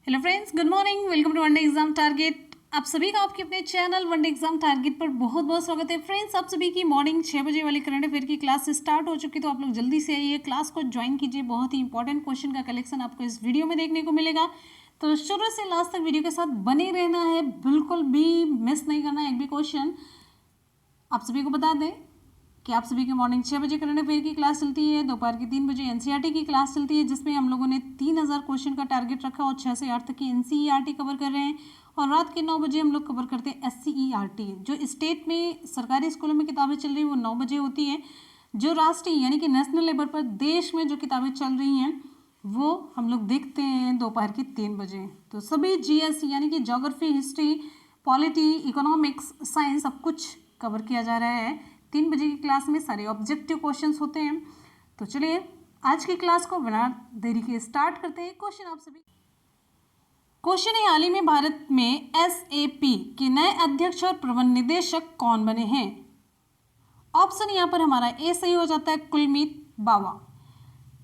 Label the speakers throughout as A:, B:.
A: Hello friends, good morning. Welcome to one day exam target. आप सभी का आपके अपने चैनल वनडे एग्जाम टारगेट पर बहुत बहुत स्वागत है। फ्रेंड्स, आप सभी की मॉर्निंग 6 बजे वाली करंट अफेयर की क्लास स्टार्ट हो चुकी है, तो आप लोग जल्दी से आइए, क्लास को ज्वाइन कीजिए। बहुत ही इंपॉर्टेंट क्वेश्चन का कलेक्शन आपको इस वीडियो में देखने को मिलेगा, तो शुरू से लास्ट तक वीडियो के साथ बने रहना है, बिल्कुल भी मिस नहीं करना है एक भी क्वेश्चन। आप सभी को बता दें कि आप सभी की मॉर्निंग 6 बजे करंट अफेयर की क्लास चलती है, दोपहर के 3 बजे एनसीईआरटी की क्लास चलती है, जिसमें हम लोगों ने 3000 क्वेश्चन का टारगेट रखा और 6 से 8 तक की एनसीईआरटी कवर कर रहे हैं। और रात के 9 बजे हम लोग कवर करते हैं एससीईआरटी। जो स्टेट में सरकारी स्कूलों में किताबें चल रही हैं वो 9 बजे होती हैं। जो राष्ट्रीय यानी कि नेशनल लेवल पर देश में जो किताबें चल रही हैं वो हम लोग देखते हैं दोपहर के 3 बजे। तो सभी जीएस यानी कि geography, history, polity, economics, science सब कुछ कवर किया जा रहा है। 3 बजे की क्लास में सारे ऑब्जेक्टिव क्वेश्चंस होते हैं। तो चलिए आज की क्लास को बिना देरी के स्टार्ट करते हैं। क्वेश्चन आप सभी क्वेश्चन है, हाल ही में भारत में एसएपी के नए अध्यक्ष और प्रबंध निदेशक कौन बने हैं? ऑप्शन यहाँ पर हमारा ए सही हो जाता है, कुलमीत बावा।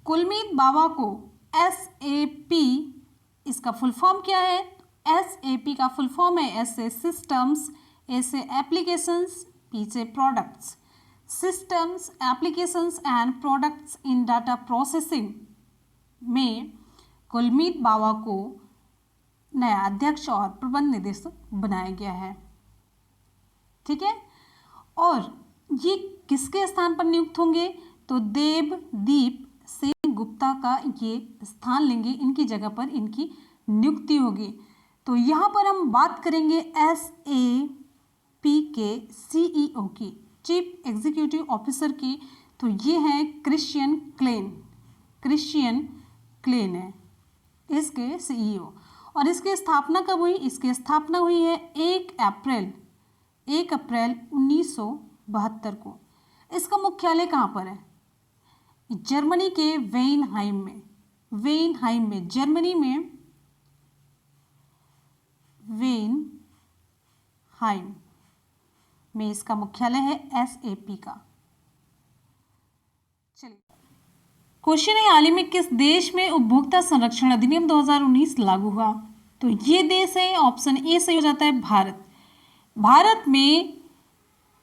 A: कुलमीत बावा को एसएपी, इसका फुल फॉर्म क्या है? एसएपी का फुल फॉर्म है एस से सिस्टम्स, ए से एप्लीकेशंस, पी से products. Systems, applications and products in data processing में कुलमीत बावा को नया अध्यक्ष और प्रबंध निदेशक बनाया गया है। ठीक है, और ये किसके स्थान पर नियुक्त होंगे? तो देवदीप सिंह गुप्ता का ये स्थान लेंगे, इनकी जगह पर इनकी नियुक्ति होगी। तो यहाँ पर हम बात करेंगे एसएपी के सीईओ की, चीफ एग्जीक्यूटिव ऑफिसर की। तो ये है क्रिश्चियन क्लेन। क्रिश्चियन क्लेन है इसके सीईओ। और इसकी स्थापना कब हुई? इसकी स्थापना हुई है 1 अप्रैल 1972 को। इसका मुख्यालय कहाँ पर है? जर्मनी के वेनहाइम में। वेनहाइम में, जर्मनी में वेनहाइम में इसका मुख्यालय है एसएपी का। चलिए क्वेश्चन है, हाल ही में किस देश में उपभोक्ता संरक्षण अधिनियम 2019 लागू हुआ? तो ये देश है, ऑप्शन ए सही हो जाता है, भारत। भारत में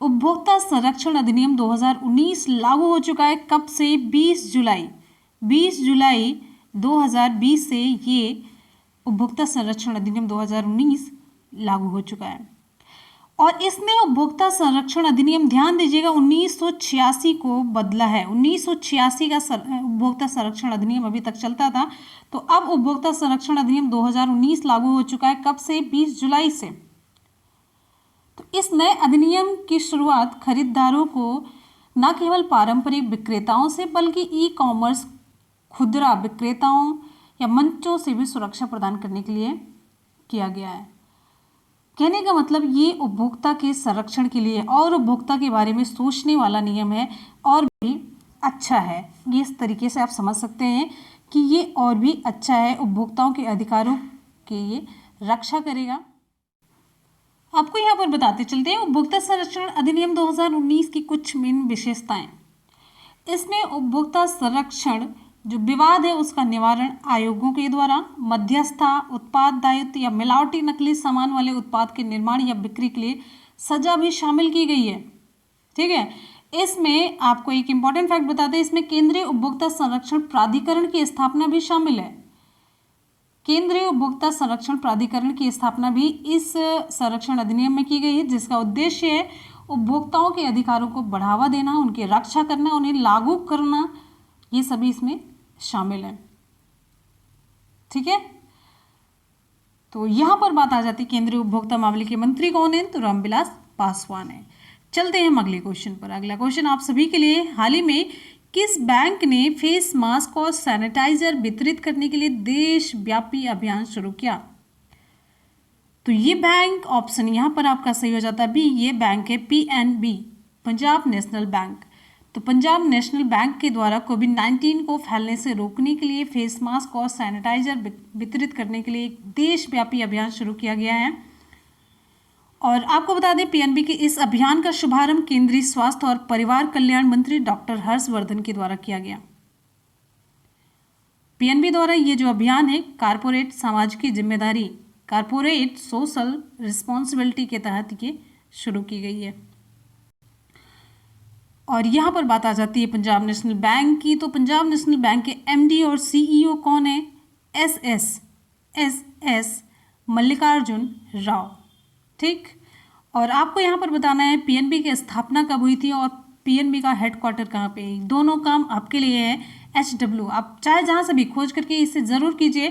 A: उपभोक्ता संरक्षण अधिनियम 2019 लागू हो चुका है। कब से? 20 जुलाई 2020 से ये उपभोक्ता संरक्षण अधिनियम 2019 लागू हो चुका है। और इसने उपभोक्ता संरक्षण अधिनियम, ध्यान दीजिएगा, 1986 को बदला है। 1986 का उपभोक्ता संरक्षण अधिनियम अभी तक चलता था, तो अब उपभोक्ता संरक्षण अधिनियम 2019 लागू हो चुका है। कब से? 20 जुलाई से। तो इस नए अधिनियम की शुरुआत खरीदारों को न केवल पारंपरिक विक्रेताओं से बल्कि ई कॉमर्स, खुदरा विक्रेताओं या मंचों से भी सुरक्षा प्रदान करने के लिए किया गया है। कहने का मतलब ये उपभोक्ता के संरक्षण के लिए और उपभोक्ता के बारे में सोचने वाला नियम है, और भी अच्छा है। ये इस तरीके से आप समझ सकते हैं कि ये और भी अच्छा है, उपभोक्ताओं के अधिकारों की ये रक्षा करेगा। आपको यहाँ पर बताते चलते हैं उपभोक्ता संरक्षण अधिनियम 2019 की कुछ मेन विशेषताएं। इसमें उपभोक्ता संरक्षण जो विवाद है उसका निवारण आयोगों के द्वारा, मध्यस्थता, उत्पाद दायित्व या मिलावटी नकली सामान वाले उत्पाद के निर्माण या बिक्री के लिए सजा भी शामिल की गई है। ठीक है, इसमें आपको एक इंपॉर्टेंट फैक्ट बताते हैं, इसमें केंद्रीय उपभोक्ता संरक्षण प्राधिकरण की स्थापना भी शामिल है। केंद्रीय उपभोक्ता संरक्षण प्राधिकरण की स्थापना भी इस संरक्षण अधिनियम में की गई है, जिसका उद्देश्य है उपभोक्ताओं के अधिकारों को बढ़ावा देना, उनकी रक्षा करना, उन्हें लागू करना, ये सभी इसमें शामिल है। ठीक है, तो यहां पर बात आ जाती है केंद्रीय उपभोक्ता मामले के मंत्री कौन है? तो रामविलास पासवान है। चलते हैं हम अगले क्वेश्चन पर। अगला क्वेश्चन आप सभी के लिए, हाल ही में किस बैंक ने फेस मास्क और सैनिटाइजर वितरित करने के लिए देशव्यापी अभियान शुरू किया? तो ये बैंक, ऑप्शन यहां पर आपका सही हो जाता है बी, ये बैंक है पीएनबी, पंजाब नेशनल बैंक। तो पंजाब नेशनल बैंक के द्वारा कोविड-19 को फैलने से रोकने के लिए फेस मास्क और सैनिटाइजर वितरित करने के लिए एक देशव्यापी अभियान शुरू किया गया है। और आपको बता दें पीएनबी के इस अभियान का शुभारंभ केंद्रीय स्वास्थ्य और परिवार कल्याण मंत्री डॉक्टर हर्षवर्धन के द्वारा किया गया। पीएनबी द्वारा ये जो अभियान है कारपोरेट सामाजिक जिम्मेदारी, कारपोरेट सोशल रिस्पॉन्सिबिलिटी के तहत ये शुरू की गई है। और यहाँ पर बात आ जाती है पंजाब नेशनल बैंक की। तो पंजाब नेशनल बैंक के एमडी और सीईओ कौन है? एस मल्लिकार्जुन राव। ठीक। और आपको यहाँ पर बताना है पीएनबी की स्थापना कब हुई थी और पीएनबी का हेडक्वार्टर कहाँ पे है। दोनों काम आपके लिए है HW, आप चाहे जहाँ से भी खोज करके इसे ज़रूर कीजिए।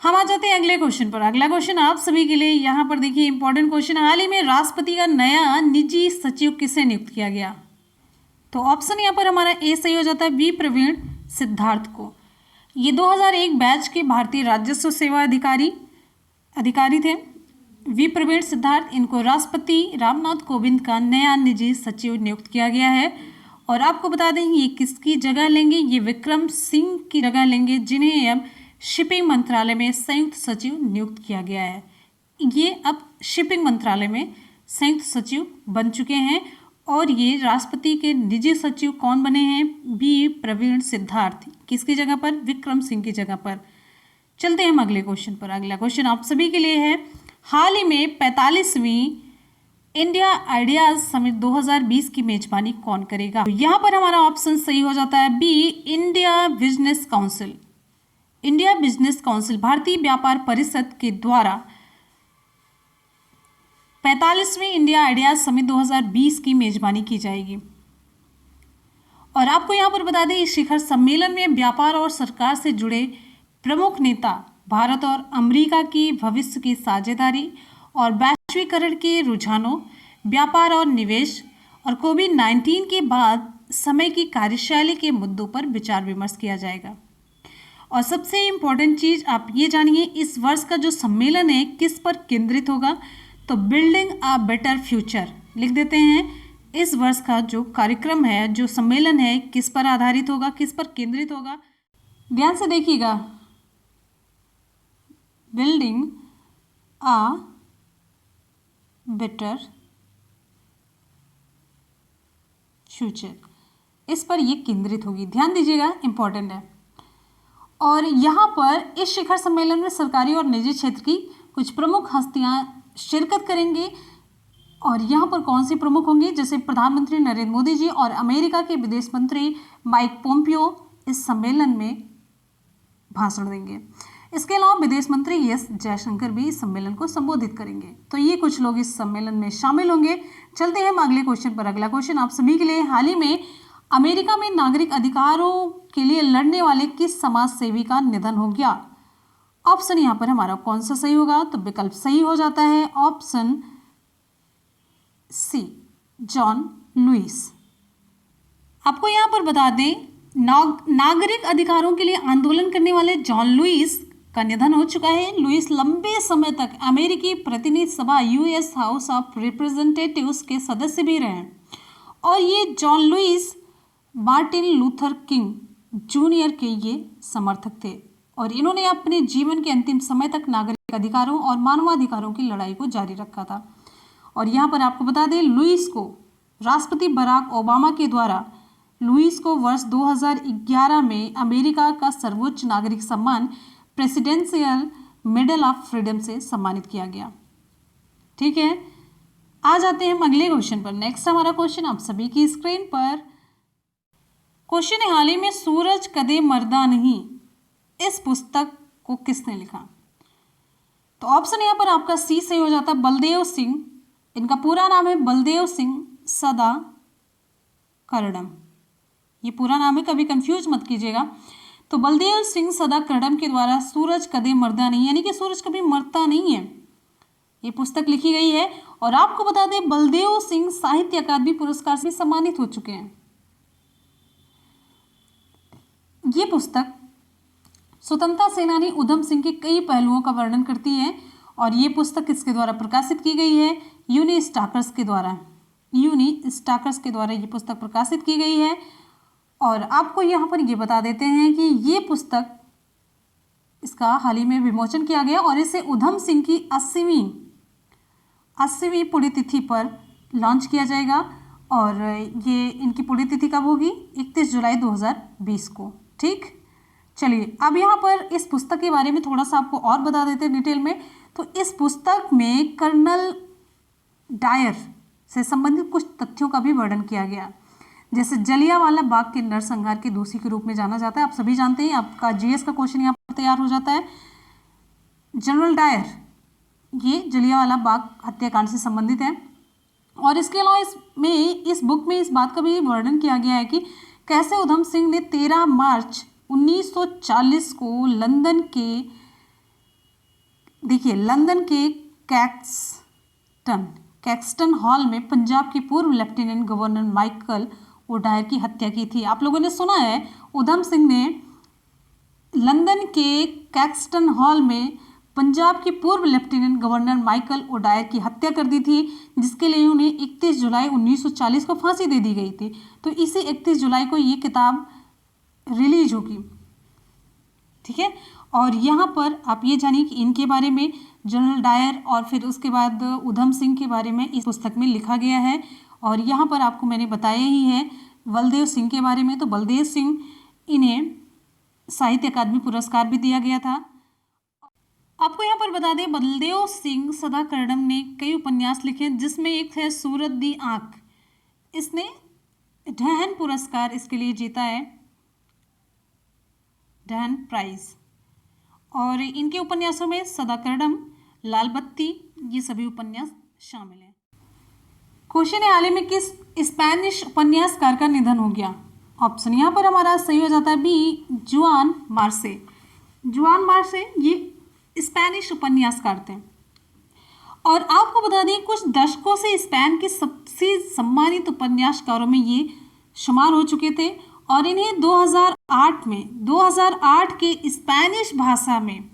A: हम आ जाते हैं अगले क्वेश्चन पर। अगला क्वेश्चन आप सभी के लिए यहाँ पर देखिए इंपॉर्टेंट क्वेश्चन। हाल ही में राष्ट्रपति का नया निजी सचिव किसे नियुक्त किया गया? तो ऑप्शन यहाँ पर हमारा ए सही हो जाता है, वी प्रवीण सिद्धार्थ को। ये 2001 बैच के भारतीय राजस्व सेवा अधिकारी थे वी प्रवीण सिद्धार्थ। इनको राष्ट्रपति रामनाथ कोविंद का नया निजी सचिव नियुक्त किया गया है। और आपको बता दें ये किसकी जगह लेंगे? ये विक्रम सिंह की जगह लेंगे, जिन्हें अब शिपिंग मंत्रालय में संयुक्त सचिव नियुक्त किया गया है। ये अब शिपिंग मंत्रालय में संयुक्त सचिव बन चुके हैं। और ये राष्ट्रपति के निजी सचिव कौन बने हैं? वी प्रवीण सिद्धार्थ। किसकी जगह पर? विक्रम सिंह की जगह पर। चलते हैं हम अगले क्वेश्चन पर। अगला क्वेश्चन आप सभी के लिए है, हाल ही में 45वीं इंडिया आइडियाज समिट 2020 की मेजबानी कौन करेगा? तो यहाँ पर हमारा ऑप्शन सही हो जाता है B, India business council. India business council भारतीय व्यापार परिषद के द्वारा 45वीं इंडिया आइडियाज समिट 2020 की मेजबानी की जाएगी। और आपको यहाँ पर बता दें इस शिखर सम्मेलन में व्यापार और सरकार से जुड़े प्रमुख नेता भारत और अमेरिका की भविष्य की साझेदारी और वैश्वीकरण के रुझानों, व्यापार और निवेश और कोविड-19 के बाद समय की कार्यशैली के मुद्दों पर विचार विमर्श किया जाएगा। और सबसे इम्पोर्टेंट चीज़ आप ये जानिए, इस वर्ष का जो सम्मेलन है किस पर केंद्रित होगा? तो बिल्डिंग अ बेटर फ्यूचर लिख देते हैं। इस वर्ष का जो कार्यक्रम है, जो सम्मेलन है, किस पर आधारित होगा, किस पर केंद्रित होगा? ध्यान से देखिएगा, बिल्डिंग अ बेटर फ्यूचर, इस पर ये केंद्रित होगी। ध्यान दीजिएगा, इंपॉर्टेंट है। और यहाँ पर इस शिखर सम्मेलन में सरकारी और निजी क्षेत्र की कुछ प्रमुख हस्तियाँ शिरकत करेंगी। और यहाँ पर कौन सी प्रमुख होंगी? जैसे प्रधानमंत्री नरेंद्र मोदी जी और अमेरिका के विदेश मंत्री माइक पोम्पियो इस सम्मेलन में भाषण देंगे। इसके अलावा विदेश मंत्री एस जयशंकर भी इस सम्मेलन को संबोधित करेंगे। तो ये कुछ लोग इस सम्मेलन में शामिल होंगे। चलते हैं हम अगले क्वेश्चन पर। अगला क्वेश्चन आप सभी के लिए, हाल ही में अमेरिका में नागरिक अधिकारों के लिए लड़ने वाले किस समाज सेवी का निधन हो गया? ऑप्शन यहाँ पर हमारा कौन सा सही होगा? तो विकल्प सही हो जाता है ऑप्शन सी, जॉन लुइस। आपको यहाँ पर बता दें नागरिक अधिकारों के लिए आंदोलन करने वाले जॉन लुइस का निधन हो चुका है। लुइस लंबे समय तक अमेरिकी प्रतिनिधि सभा यूएस हाउस ऑफ रिप्रेजेंटेटिव्स के सदस्य भी रहे। और ये John Lewis Martin Luther King junior के ये समर्थक थे। और इन्होंने अपने जीवन के अंतिम समय तक नागरिक अधिकारों और मानवाधिकारों की लड़ाई को जारी रखा था। और यहाँ पर आपको बता दें लुइस को राष्ट्रपति बराक ओबामा के द्वारा लुइस को वर्ष 2011 में अमेरिका का सर्वोच्च नागरिक सम्मान प्रेसिडेंशियल मेडल ऑफ फ्रीडम से सम्मानित किया गया। ठीक है, आ जाते हैं हम अगले क्वेश्चन पर। नेक्स्ट हमारा क्वेश्चन आप सभी की स्क्रीन पर। क्वेश्चन है, हाल ही में सूरज कदे मरदा नहीं इस पुस्तक को किसने लिखा? तो ऑप्शन यहाँ पर आपका सी सही हो जाता है, बलदेव सिंह। इनका पूरा नाम है बलदेव सिंह सदा करडम। ये पूरा नाम है, कभी कंफ्यूज मत कीजिएगा। तो बलदेव सिंह सदा करडम के द्वारा सूरज कदे मरदा नहीं, यानी कि सूरज कभी मरता नहीं है, ये पुस्तक लिखी गई है। और आपको बता दें बलदेव सिंह साहित्य अकादमी पुरस्कार से सम्मानित हो चुके हैं। ये पुस्तक स्वतंत्रता सेनानी उधम सिंह के कई पहलुओं का वर्णन करती है। और ये पुस्तक किसके द्वारा प्रकाशित की गई है? यूनी स्टाकर्स के द्वारा ये पुस्तक प्रकाशित की गई है। और आपको यहाँ पर ये बता देते हैं कि ये पुस्तक इसका हाल ही में विमोचन किया गया और इसे उधम सिंह की 80वीं पुण्यतिथि पर लॉन्च किया जाएगा। और ये इनकी पुण्यतिथि कब होगी? 31 जुलाई 2020 को। ठीक, चलिए अब यहाँ पर इस पुस्तक के बारे में थोड़ा सा आपको और बता देते हैं डिटेल में। तो इस पुस्तक में कर्नल डायर से संबंधित कुछ तथ्यों का भी वर्णन किया गया, जैसे जलियांवाला बाग के नरसंहार के दोषी के रूप में जाना जाता है। आप सभी जानते हैं, आपका जीएस का क्वेश्चन यहाँ पर तैयार हो जाता है। जनरल डायर ये जलियांवाला बाग हत्याकांड से संबंधित है। और इसके अलावा इस बुक में इस बात का भी वर्णन किया गया है कि कैसे उधम सिंह ने 13 मार्च 1940 को लंदन के कैक्सटन हॉल में पंजाब के पूर्व लेफ्टिनेंट गवर्नर माइकल ओडायर की हत्या की थी। आप लोगों ने सुना है उधम सिंह ने लंदन के कैक्सटन हॉल में पंजाब के पूर्व लेफ्टिनेंट गवर्नर माइकल ओडायर की हत्या कर दी थी, जिसके लिए उन्हें 31 जुलाई 1940 को फांसी दे दी गई थी। तो इसी 31 जुलाई को ये किताब रिलीज होगी, ठीक है। और यहाँ पर आप ये जानिए कि इनके बारे में जनरल डायर और फिर उसके बाद उधम सिंह के बारे में इस पुस्तक में लिखा गया है। और यहाँ पर आपको मैंने बताया ही है बलदेव सिंह के बारे में। तो बलदेव सिंह, इन्हें साहित्य अकादमी पुरस्कार भी दिया गया था। आपको यहाँ पर बता दें, बलदेव सिंह सदाकर्णम ने कई उपन्यास लिखे हैं, जिसमें एक है सूरत दी आंख। इसने डहन पुरस्कार इसके लिए जीता है, डहन प्राइज। और इनके उपन्यासों में सदाकर्णम, लाल बत्ती, ये सभी उपन्यास शामिल हैं। क्वेश्चन है, हाल ही में किस स्पेनिश उपन्यासकार का निधन हो गया? ऑप्शन यहाँ पर हमारा सही हो जाता है बी, जुआन मार्से। जुआन मार्से ये स्पेनिश उपन्यासकार थे। और आपको बता दें, कुछ दशकों से स्पेन के सबसे सम्मानित उपन्यासकारों में ये शुमार हो चुके थे। और इन्हें 2008 के स्पेनिश भाषा में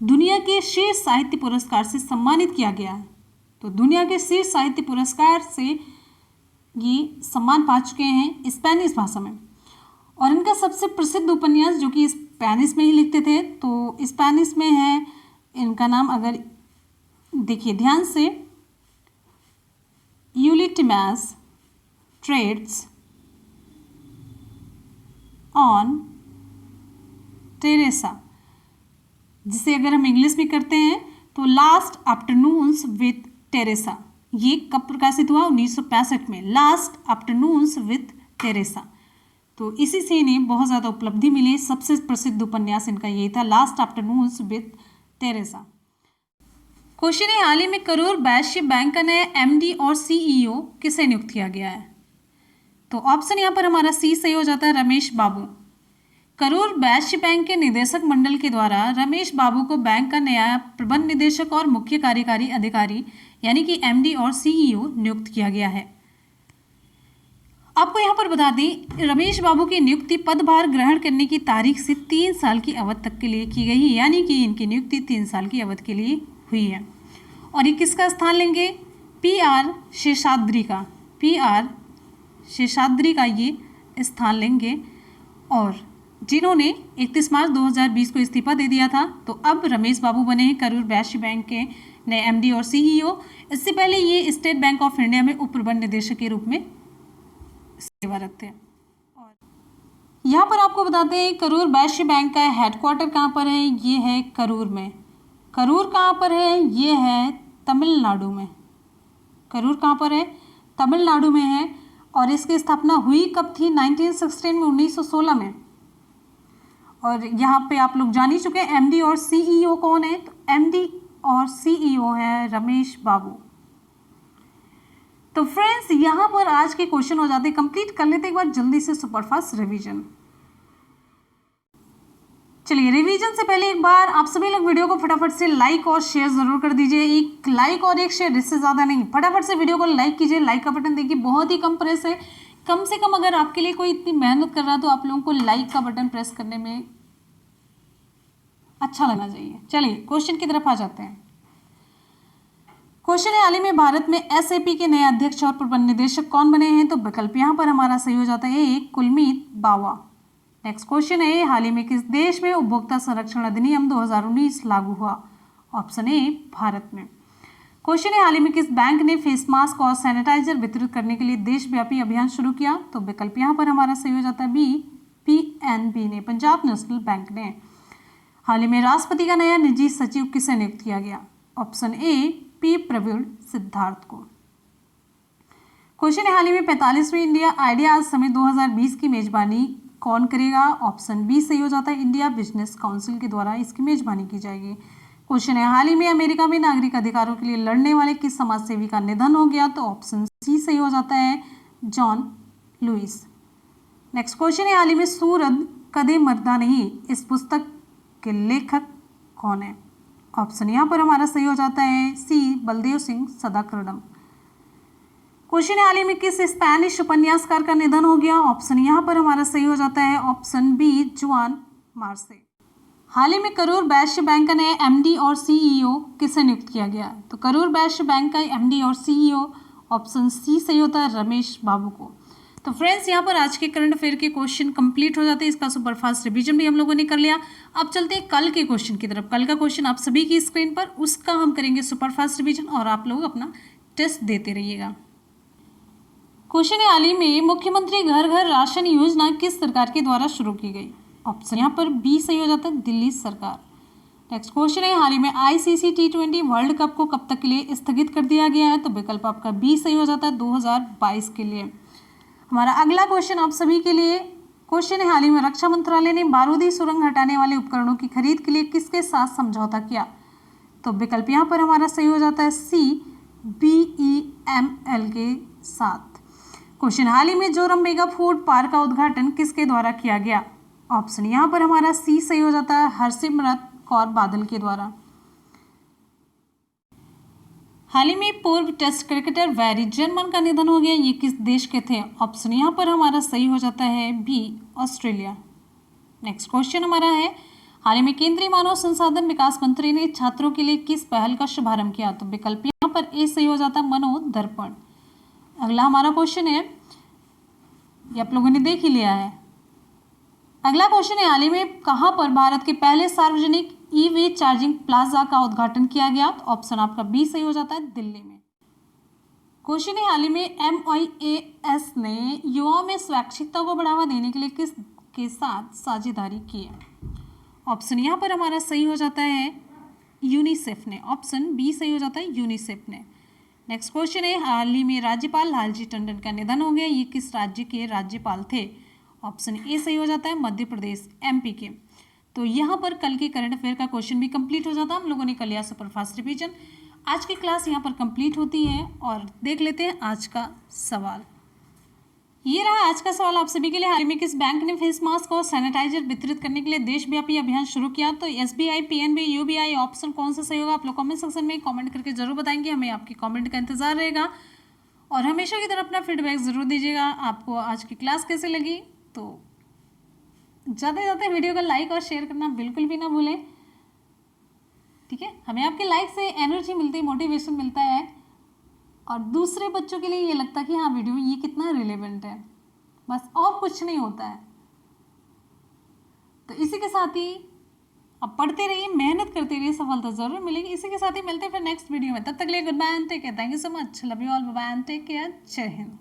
A: दुनिया के शीर्ष साहित्य पुरस्कार से सम्मानित किया गया है। तो दुनिया के शीर्ष साहित्य पुरस्कार से ये सम्मान पा चुके हैं स्पेनिश भाषा में। और इनका सबसे प्रसिद्ध उपन्यास, जो कि स्पेनिश में ही लिखते थे, तो स्पेनिश में है, इनका नाम अगर देखिए ध्यान से, यूलिटिमास ट्रेड्स ऑन टेरेसा, जिसे अगर हम इंग्लिश में करते हैं तो लास्ट आफ्टरनून्स विथ टेरेसा। ये कब प्रकाशित हुआ? 1965 में, लास्ट आफ्टरनून्स विथ टेरेसा। तो इसी से इन्हें बहुत ज़्यादा उपलब्धि मिली। सबसे प्रसिद्ध उपन्यास इनका यही था, last afternoons with Teresa. Question है, हाल ही में करूर वैश्य बैंक का नया एमडी और सीईओ किसे नियुक्त किया गया है? तो ऑप्शन यहाँ पर हमारा सी सही हो जाता है, रमेश बाबू। करूर वैश्य बैंक के निदेशक मंडल के द्वारा रमेश बाबू को बैंक का नया प्रबंध निदेशक और मुख्य कार्यकारी अधिकारी यानी कि एमडी और सीईओ नियुक्त किया गया है। आपको यहाँ पर बता दें, रमेश बाबू की नियुक्ति पदभार ग्रहण करने की तारीख से 3 साल की अवधि तक के लिए की गई है, यानी कि इनकी नियुक्ति 3 साल की अवधि के लिए हुई है। और ये किसका स्थान लेंगे? पीआर शेषाद्री का, पीआर शेषाद्री का ये स्थान लेंगे। और जिन्होंने 31 मार्च 2020 को इस्तीफा दे दिया था, तो अब रमेश बाबू बने हैं करूर वैश्य बैंक के नए एमडी और सीईओ। इससे पहले ये स्टेट बैंक ऑफ इंडिया में उप प्रबंध निदेशक के रूप में सेवारत थे। और यहाँ पर आपको बताते हैं, करूर वैश्य बैंक का हेडक्वार्टर कहाँ पर है? ये है करूर में। करूर कहाँ पर है? ये है तमिलनाडु में। करूर कहाँ पर है? तमिलनाडु में है। और इसकी स्थापना हुई कब थी? 1916 में, 1916 में। और यहाँ पे आप लोग जान ही चुके हैं एमडी और सीईओ कौन है? तो एमडी और सीईओ है रमेश बाबू। तो फ्रेंड्स, यहाँ पर आज के क्वेश्चन हो जाते, कंप्लीट कर लेते एक बार जल्दी से सुपरफास्ट रिवीजन। चलिए, रिवीजन से पहले एक बार आप सभी लोग वीडियो को फटाफट से लाइक और शेयर जरूर कर दीजिए। एक लाइक और एक शेयर, इससे ज़्यादा नहीं, फटाफट से वीडियो को लाइक कीजिए। लाइक का बटन देखिए बहुत ही कम प्रेस है। कम से कम अगर आपके लिए कोई इतनी मेहनत कर रहा है तो आप लोगों को लाइक का बटन प्रेस करने में अच्छा लगना चाहिए। चलिए क्वेश्चन की तरफ आ जाते हैं। क्वेश्चन है, हाल ही में भारत में एसएपी के नए अध्यक्ष और प्रबंध निदेशक कौन बने हैं? तो विकल्प यहाँ पर हमारा सही हो जाता है, एक कुलमीत बावा। नेक्स्ट क्वेश्चन है, हाल ही में किस देश में उपभोक्ता संरक्षण अधिनियम 2019 लागू हुआ? ऑप्शन ए, भारत में। क्वेश्चन है, हाल ही में किस बैंक ने फेस मास्क और सैनिटाइजर वितरित करने के लिए देशव्यापी अभियान शुरू किया? तो विकल्प यहाँ पर हमारा सही हो जाता है बी, PNB ने, पंजाब नेशनल बैंक ने। हाल ही में राष्ट्रपति का नया निजी सचिव किसे नियुक्त किया गया? Option A P Praveen Siddharth को। क्वेश्चन है, हाल ही में 45वीं इंडिया आइडियाज समिट 2020 की मेजबानी कौन करेगा? ऑप्शन बी सही हो जाता है, इंडिया बिजनेस काउंसिल के द्वारा इसकी मेजबानी की जाएगी। क्वेश्चन है, हाल ही में अमेरिका में नागरिक अधिकारों के लिए लड़ने वाले किस समाजसेवी का निधन हो गया? तो ऑप्शन सी सही हो जाता है, जॉन लुइस। नेक्स्ट क्वेश्चन है, हाल ही में सूरज कदे मरदा नहीं इस पुस्तक के लेखक कौन है? ऑप्शन यहाँ पर हमारा सही हो जाता है सी, बलदेव सिंह सदाकर्णम। क्वेश्चन है, हाल ही में किस स्पेनिश उपन्यासकार का निधन हो गया? ऑप्शन यहाँ पर हमारा सही हो जाता है ऑप्शन बी, जुआन मार्से। हाल ही में करूर वैश्य बैंक का नया MD और CEO किसे नियुक्त किया गया? तो करूर वैश्य बैंक का MD और CEO ऑप्शन सी सही होता है, रमेश बाबू को। तो फ्रेंड्स, यहाँ पर आज के करंट अफेयर के क्वेश्चन कंप्लीट हो जाते हैं, इसका सुपरफास्ट रिवीजन भी हम लोगों ने कर लिया। अब चलते हैं कल के क्वेश्चन की तरफ। कल का क्वेश्चन आप सभी की स्क्रीन पर, उसका हम करेंगे सुपरफास्ट रिवीजन और आप लोग अपना टेस्ट देते रहिएगा। क्वेश्चन है, हाल ही में मुख्यमंत्री घर घर राशन योजना किस सरकार के द्वारा शुरू की गई? ऑप्शन यहाँ पर बी सही हो जाता है, दिल्ली सरकार। नेक्स्ट क्वेश्चन है, हाल ही में ICC T20 वर्ल्ड कप को कब तक के लिए स्थगित कर दिया गया है? तो विकल्प आपका बी सही हो जाता है, 2022 के लिए। हमारा अगला क्वेश्चन आप सभी के लिए क्वेश्चन है, हाल ही में रक्षा मंत्रालय ने बारूदी सुरंग हटाने वाले उपकरणों की खरीद के लिए किसके साथ समझौता किया? तो विकल्प यहाँ पर हमारा सही हो जाता है सी, BEML के साथ। क्वेश्चन, हाल ही में जोरम मेगा फूड पार्क का उद्घाटन किसके द्वारा किया गया? ऑप्शन यहाँ पर हमारा सी सही हो जाता है, हरसिमरत कौर बादल के द्वारा। हाल ही में पूर्व टेस्ट क्रिकेटर बैरी जर्मन का निधन हो गया, ये किस देश के थे? ऑप्शन यहाँ पर हमारा सही हो जाता है बी, ऑस्ट्रेलिया। नेक्स्ट क्वेश्चन हमारा है, हाल ही में केंद्रीय मानव संसाधन विकास मंत्री ने छात्रों के लिए किस पहल का शुभारंभ किया? तो विकल्प यहाँ पर ए सही हो जाता है, मनोदर्पण। अगला हमारा क्वेश्चन है, ये आप लोगों ने देख ही लिया है। अगला क्वेश्चन है, हाल ही में कहाँ पर भारत के पहले सार्वजनिक ई-वे चार्जिंग प्लाजा का उद्घाटन किया गया? तो ऑप्शन आपका बी सही हो जाता है, दिल्ली में। क्वेश्चन है, हाल ही में MIAS ने युवाओं में स्वैच्छिकता को बढ़ावा देने के लिए किस के साथ साझेदारी की है? ऑप्शन यहाँ पर हमारा सही हो जाता है यूनिसेफ ने, ऑप्शन बी सही हो जाता है, यूनिसेफ ने। नेक्स्ट क्वेश्चन है, हाल ही में राज्यपाल लालजी टंडन का निधन हो गया, ये किस राज्य के राज्यपाल थे? ऑप्शन ए सही हो जाता है, मध्य प्रदेश MP के। तो यहाँ पर कल के करंट अफेयर का क्वेश्चन भी कंप्लीट हो जाता है। हम लोगों ने कर लिया सुपरफास्ट रिवीजन। आज की क्लास यहाँ पर कंप्लीट होती है और देख लेते हैं आज का सवाल। ये रहा आज का सवाल आप सभी के लिए, हाल ही में किस बैंक ने फेस मास्क और सैनिटाइजर वितरित करने के लिए देशव्यापी अभियान शुरू किया? तो SBI, PNB, UBI ऑप्शन कौन सा सही होगा? आप लोग कमेंट सेक्शन में कमेंट करके जरूर बताएंगे, हमें आपकी कमेंट का इंतजार रहेगा और हमेशा की तरह अपना फीडबैक जरूर दीजिएगा। आपको आज की क्लास कैसे लगी? तो ज़्यादा से ज़्यादा वीडियो को लाइक और शेयर करना बिल्कुल भी ना भूलें, ठीक है? हमें आपके लाइक से एनर्जी मिलती है, मोटिवेशन मिलता है और दूसरे बच्चों के लिए ये लगता है कि हाँ वीडियो ये कितना रिलेवेंट है, बस और कुछ नहीं होता है। तो इसी के साथ ही अब पढ़ते रहिए, मेहनत करते रहिए, सफलता जरूर मिलेगी। इसी के साथ ही मिलते हैं फिर नेक्स्ट वीडियो में। तब तक के लिए good bye and take care. Thank you so much. Love you all, bye bye and take care. जय हिंद।